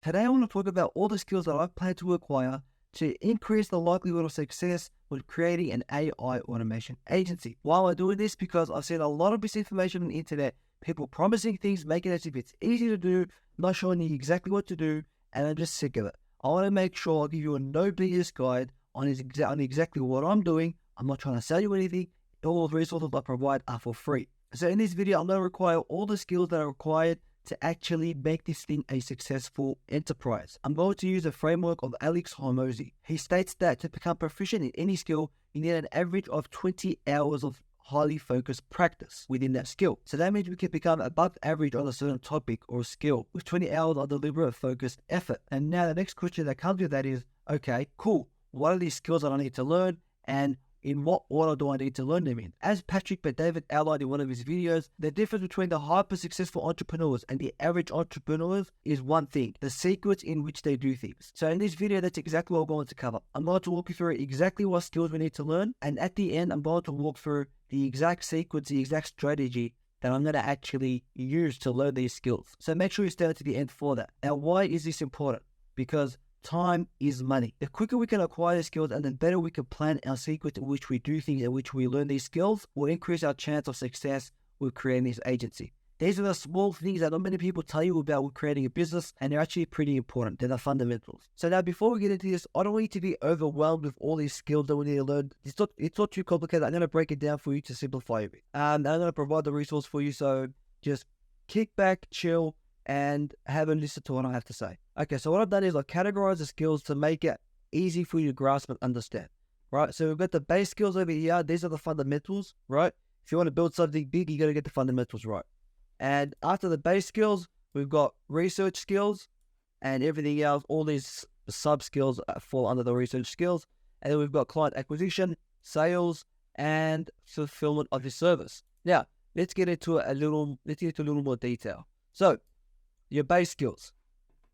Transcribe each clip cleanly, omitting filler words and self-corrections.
Today I want to talk about all the skills that I plan to acquire to increase the likelihood of success with creating an AI automation agency. Why am I doing this? Because I've seen a lot of misinformation on the internet, people promising things, making it as if it's easy to do, not showing you exactly what to do, and I'm just sick of it. I want to make sure I give you a no BS guide on exactly what I'm doing. I'm not trying to sell you anything. All the resources I provide are for free. So in this video, I'm going to require all the skills that are required to actually make this thing a successful enterprise. I'm going to use a framework of Alex Hormozy. He states that to become proficient in any skill, you need an average of 20 hours of highly focused practice within that skill. So that means we can become above average on a certain topic or skill with 20 hours of deliberate focused effort. And now the next question that comes with that is, okay, cool. What are these skills that I need to learn, and in what order do I need to learn them in? As Patrick Bet-David outlined in one of his videos, the difference between the hyper-successful entrepreneurs and the average entrepreneurs is one thing: the sequence in which they do things. So in this video, that's exactly what I'm going to cover. I'm going to walk you through exactly what skills we need to learn, and at the end, I'm going to walk through the exact sequence, the exact strategy that I'm going to actually use to learn these skills. So make sure you stay to the end for that. Now, why is this important? Because time is money. The quicker we can acquire the skills and the better we can plan our sequence in which we do things, in which we learn these skills, will increase our chance of success with creating this agency. These are the small things that not many people tell you about with creating a business, and they're actually pretty important. They're the fundamentals. So now, before we get into this, I don't want you to be overwhelmed with all these skills that we need to learn. It's not too complicated. I'm going to break it down for you to simplify it. And I'm going to provide the resource for you. So just kick back, chill, and have a listen to what I have to say. Okay, so what I've done is I've categorized the skills to make it easy for you to grasp and understand, right? So we've got the base skills over here. These are the fundamentals, right? If you want to build something big, you got to get the fundamentals right. And after the base skills, we've got research skills and everything else. All these sub skills fall under the research skills. And then we've got client acquisition, sales, and fulfillment of your service. Now, let's get into a little more detail. So, your base skills.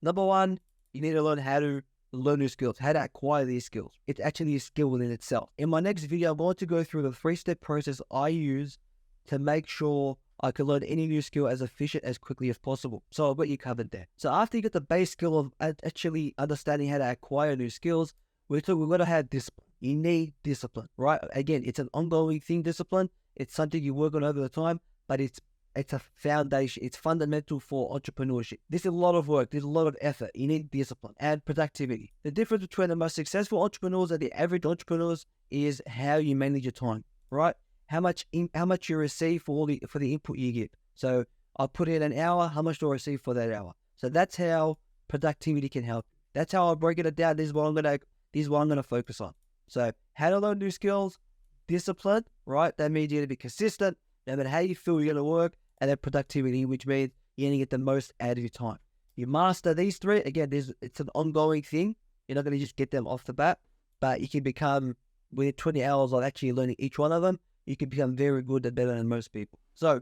Number one, you need to learn how to learn new skills, how to acquire these skills. It's actually a skill within itself. In my next video, I'm going to go through the 3-step process I use to make sure I can learn any new skill as efficient as quickly as possible. So I've got you covered there. So after you get the base skill of actually understanding how to acquire new skills, we've got to have discipline. You need discipline, right? Again, it's an ongoing thing, discipline. It's something you work on over the time, but it's a foundation. It's fundamental for entrepreneurship. There's a lot of work. There's a lot of effort. You need discipline and productivity. The difference between the most successful entrepreneurs and the average entrepreneurs is how you manage your time, right? How much you receive for the input you give. So I put in an hour. How much do I receive for that hour? So that's how productivity can help. That's how I break it down. This is what I'm gonna focus on. So how to learn new skills, discipline, right? That means you're gonna be consistent. No matter how you feel, you're gonna work. And then productivity, which means you're going to get the most out of your time. You master these three. Again, it's an ongoing thing. You're not going to just get them off the bat, but you can become, within 20 hours of actually learning each one of them, you can become very good and better than most people. So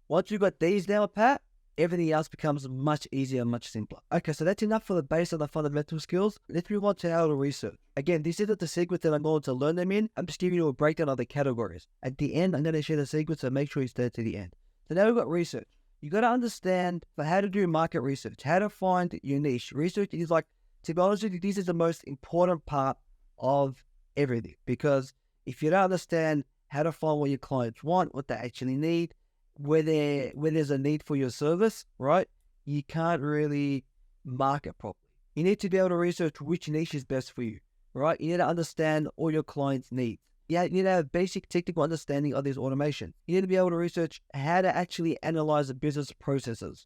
once you've got these down pat, everything else becomes much easier and much simpler. Okay, so that's enough for the base of the fundamental skills. Let's move on to how to research. Again, this isn't the sequence that I'm going to learn them in. I'm just giving you a breakdown of the categories. At the end, I'm going to share the sequence, so make sure you stay to the end. So now we've got research. You got to understand how to do market research, how to find your niche. Research is, like, to be honest with you, this is the most important part of everything, because if you don't understand how to find what your clients want, what they actually need, where there's a need for your service, right, you can't really market properly. You need to be able to research which niche is best for you, right? You need to understand all your clients' needs. Yeah, you need to have basic technical understanding of this automation. You need to be able to research how to actually analyze the business processes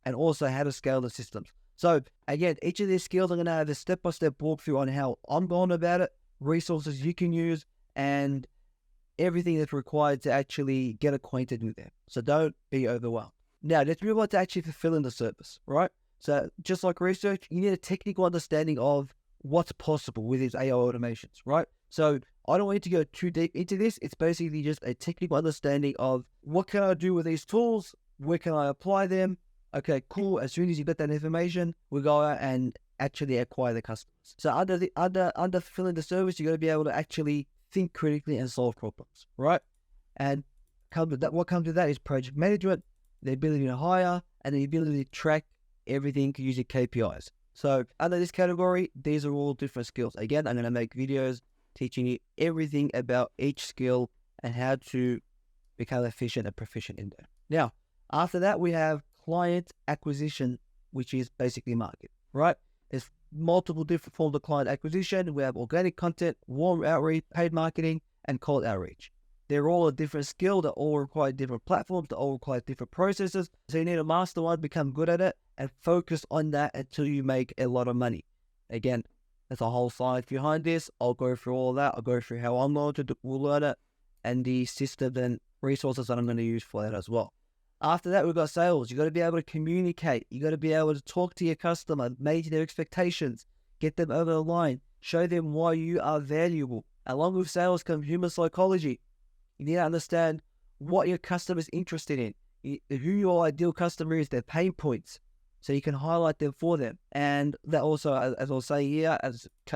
and also how to scale the systems. So again, each of these skills, I'm going to have a step-by-step walkthrough on how I'm going about it, resources you can use, and everything that's required to actually get acquainted with them. So don't be overwhelmed. Now, let's move on to actually fulfilling the service, right? So just like research, you need a technical understanding of what's possible with these AI automations, right? So I don't want you to go too deep into this. It's basically just a technical understanding of what can I do with these tools? Where can I apply them? Okay, cool. As soon as you get that information, we go out and actually acquire the customers. So under fulfilling the service, you got to be able to actually think critically and solve problems, right? And what comes with that is project management, the ability to hire, and the ability to track everything using KPIs. So under this category, these are all different skills. Again, I'm going to make videos teaching you everything about each skill and how to become efficient and proficient in them. Now, after that, we have client acquisition, which is basically marketing, right? There's multiple different forms of client acquisition. We have organic content, warm outreach, paid marketing, and cold outreach. They're all a different skill. They all require different platforms. They all require different processes. So you need to master one, become good at it, and focus on that until you make a lot of money. Again, there's a whole science behind this. I'll go through all that. I'll go through how I'm going to learn it and the systems and resources that I'm going to use for that as well. After that, we've got sales. You got to be able to communicate. You got to be able to talk to your customer, manage their expectations, get them over the line, show them why you are valuable. Along with sales comes human psychology. You need to understand what your customer is interested in, who your ideal customer is, their pain points, so you can highlight them for them. And that also, as I'll say here,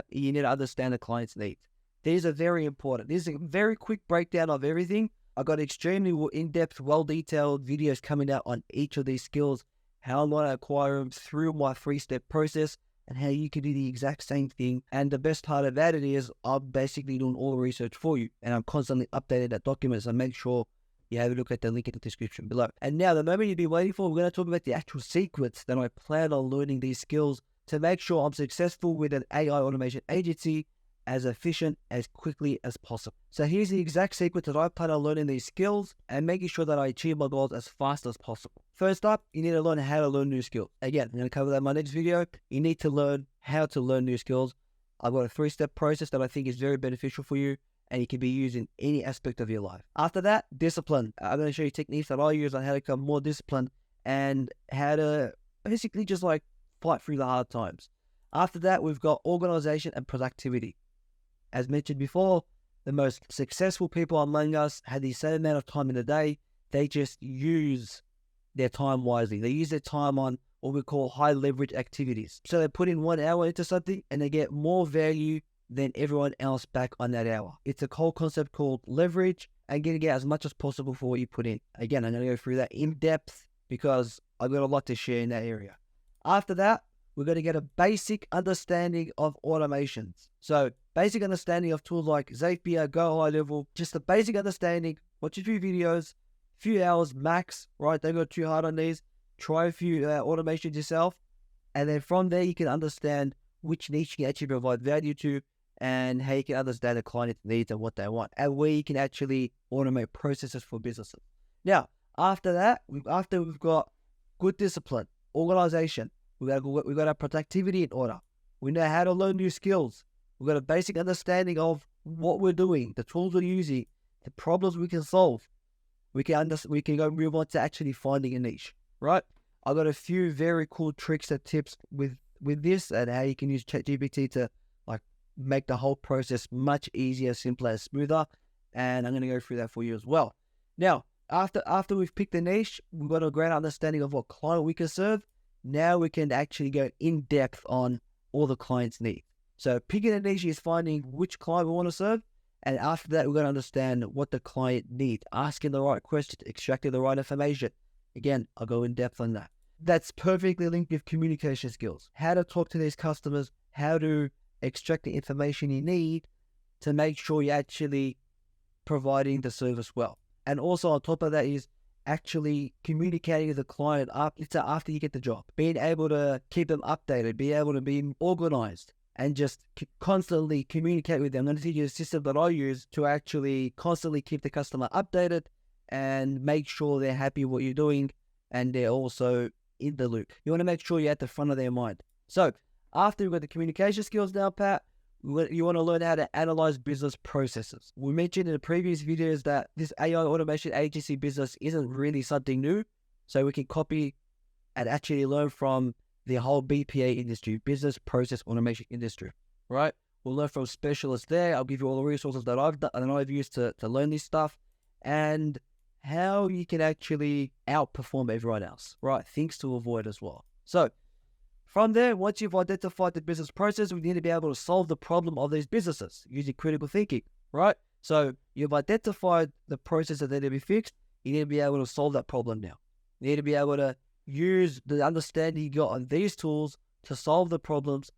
you need to understand the client's needs. These are very important. This is a very quick breakdown of everything. I got extremely in-depth, well-detailed videos coming out on each of these skills, how I'm going to acquire them through my 3-step process, and how you can do the exact same thing. And the best part about it is I'm basically doing all the research for you, and I'm constantly updating that document, so make sure you have a look at the link in the description below. And now, the moment you've been waiting for, we're going to talk about the actual sequence that I plan on learning these skills to make sure I'm successful with an AI automation agency as efficient, as quickly as possible. So here's the exact sequence that I plan on learning these skills and making sure that I achieve my goals as fast as possible. First up, you need to learn how to learn new skills. Again, I'm going to cover that in my next video. You need to learn how to learn new skills. I've got a 3-step process that I think is very beneficial for you, and it can be used in any aspect of your life. After that, discipline. I'm going to show you techniques that I use on how to become more disciplined and how to basically just like fight through the hard times. After that, we've got organization and productivity. As mentioned before, the most successful people among us had the same amount of time in a day. They just use their time wisely. They use their time on what we call high leverage activities. So they put in 1 hour into something and they get more value than everyone else back on that hour. It's a whole concept called leverage and getting out as much as possible for what you put in. Again, I'm going to go through that in depth because I've got a lot to share in that area. After that, we're going to get a basic understanding of automations. So basic understanding of tools like Zapier, Go High Level, just a basic understanding. Watch a few videos, few hours max, right? Don't go too hard on these. Try a few automations yourself. And then from there, you can understand which niche you can actually provide value to and how you can understand the client's needs and what they want and where you can actually automate processes for businesses. Now, after that, after we've got good discipline, organization, we've got our productivity in order. We know how to learn new skills. We've got a basic understanding of what we're doing, the tools we're using, the problems we can solve. We can go move on to actually finding a niche, right? I've got a few very cool tricks and tips with this and how you can use ChatGPT to like make the whole process much easier, simpler, and smoother. And I'm going to go through that for you as well. Now, after we've picked the niche, we've got a great understanding of what client we can serve. Now we can actually go in depth on all the client's needs. So picking a niche is finding which client we want to serve. And after that, we're going to understand what the client needs, asking the right questions, extracting the right information. Again, I'll go in depth on that. That's perfectly linked with communication skills. How to talk to these customers, how to extract the information you need to make sure you're actually providing the service well. And also on top of that is actually communicating with the client after you get the job. Being able to keep them updated, be able to be organized, and just constantly communicate with them. I'm going to teach you a system that I use to actually constantly keep the customer updated and make sure they're happy with what you're doing and they're also in the loop. You want to make sure you're at the front of their mind. So after you've got the communication skills down pat, you want to learn how to analyze business processes. We mentioned in the previous videos that this AI automation agency business isn't really something new. So we can copy and actually learn from the whole BPA industry, business process automation industry, right? We'll learn from specialists there. I'll give you all the resources that I've used to learn this stuff and how you can actually outperform everyone else, right? Things to avoid as well. So from there, once you've identified the business process, we need to be able to solve the problem of these businesses using critical thinking, right? So you've identified the process that need to be fixed. You need to be able to solve that problem now. You need to be able to use the understanding you got on these tools to solve the problems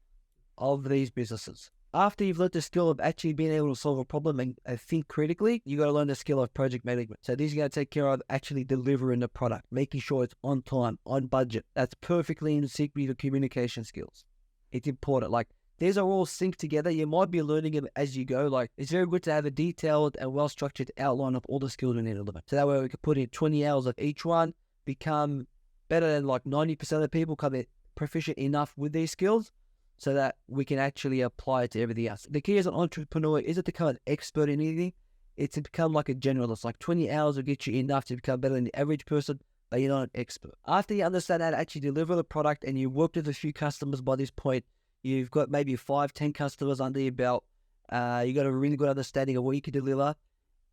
of these businesses. After you've learned the skill of actually being able to solve a problem and think critically, you got to learn the skill of project management. So these are going to take care of actually delivering the product, making sure it's on time, on budget. That's perfectly in sync with your communication skills. It's important. Like, these are all synced together. You might be learning them as you go. Like, it's very good to have a detailed and well-structured outline of all the skills we need to learn. So that way we can put in 20 hours of each one, become better than like 90% of the people, come proficient enough with these skills, so that we can actually apply it to everything else. The key as an entrepreneur isn't to become an expert in anything. It's to become like a generalist. Like 20 hours will get you enough to become better than the average person, but you're not an expert. After you understand how to actually deliver the product and you've worked with a few customers by this point, you've got maybe 5-10 customers under your belt. You got a really good understanding of what you can deliver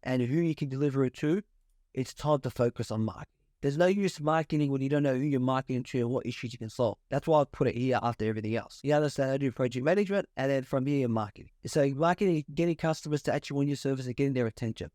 and who you can deliver it to. It's time to focus on marketing. There's no use marketing when you don't know who you're marketing to and what issues you can solve. That's why I put it here after everything else. You understand how to do project management, and then from here, marketing. So marketing, getting customers to actually want your service and getting their attention.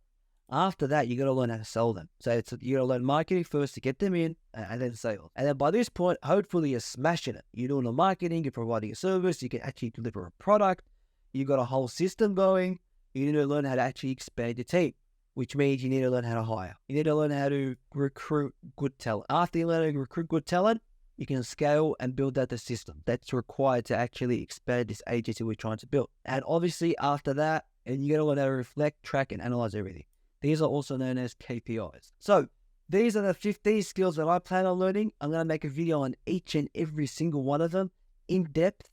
After that, you got to learn how to sell them. So you got to learn marketing first to get them in, and then sales. And then by this point, hopefully you're smashing it. You're doing the marketing, you're providing a service, you can actually deliver a product. You've got a whole system going. You need to learn how to actually expand your team, which means you need to learn how to hire. You need to learn how to recruit good talent. After you learn how to recruit good talent, you can scale and build out the system that's required to actually expand this agency we're trying to build. And obviously after that, and you got to learn how to reflect, track, and analyze everything. These are also known as KPIs. So these are the 15 skills that I plan on learning. I'm going to make a video on each and every single one of them in depth,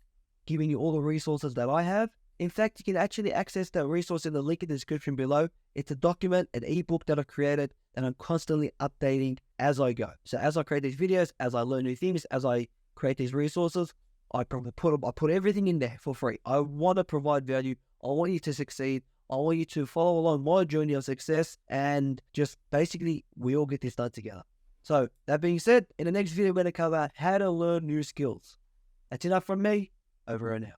giving you all the resources that I have. In fact, you can actually access that resource in the link in the description below. It's a document, an ebook that I've created, and I'm constantly updating as I go. So as I create these videos, as I learn new things, as I create these resources, I put everything in there for free. I want to provide value. I want you to succeed. I want you to follow along my journey of success, and just basically we all get this done together. So that being said, in the next video, we're going to cover how to learn new skills. That's enough from me. Over and out.